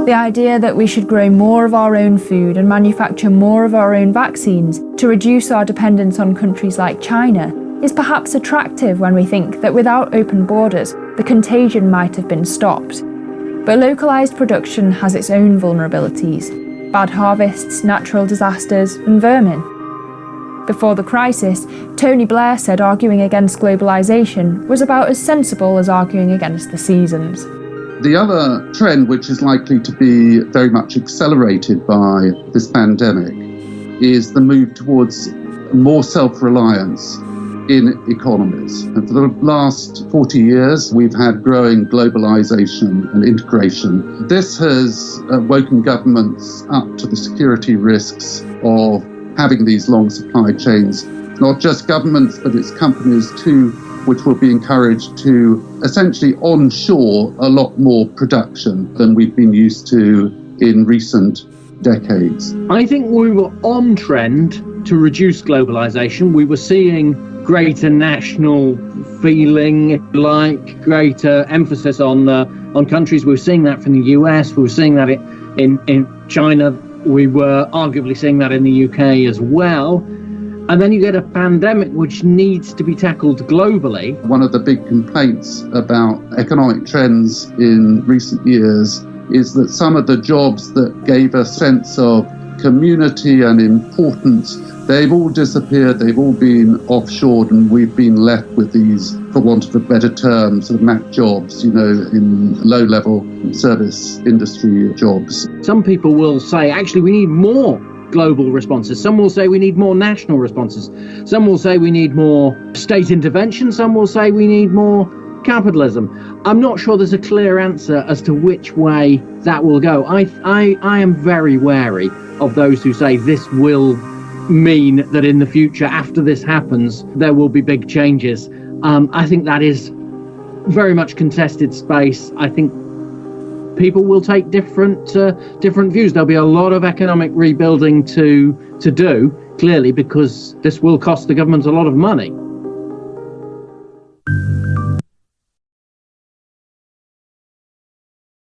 The idea that we should grow more of our own food and manufacture more of our own vaccines to reduce our dependence on countries like China is perhaps attractive when we think that without open borders, the contagion might have been stopped. But localised production has its own vulnerabilities: bad harvests, natural disasters, and vermin. Before the crisis, Tony Blair said arguing against globalisation was about as sensible as arguing against the seasons. The other trend, which is likely to be very much accelerated by this pandemic, is the move towards more self-reliance in economies. And for the last 40 years, we've had growing globalization and integration. This has woken governments up to the security risks of having these long supply chains. Not just governments, but it's companies too, which will be encouraged to essentially onshore a lot more production than we've been used to in recent decades. I think we were on trend to reduce globalization. We were seeing greater national feeling, like greater emphasis on countries. We were seeing that from the US. We were seeing that in China. We were arguably seeing that in the UK as well. And then you get a pandemic which needs to be tackled globally. One of the big complaints about economic trends in recent years is that some of the jobs that gave a sense of community and importance, they've all disappeared, they've all been offshored, and we've been left with these, for want of a better term, sort of Mac jobs, in low-level service industry jobs. Some people will say, actually, we need more global responses. Some will say we need more national responses. Some will say we need more state intervention. Some will say we need more capitalism. I'm not sure there's a clear answer as to which way that will go. I am very wary of those who say this will mean that in the future, after this happens, there will be big changes. I think that is very much contested space. I think people will take different views. There'll be a lot of economic rebuilding to do, clearly, because this will cost the government a lot of money.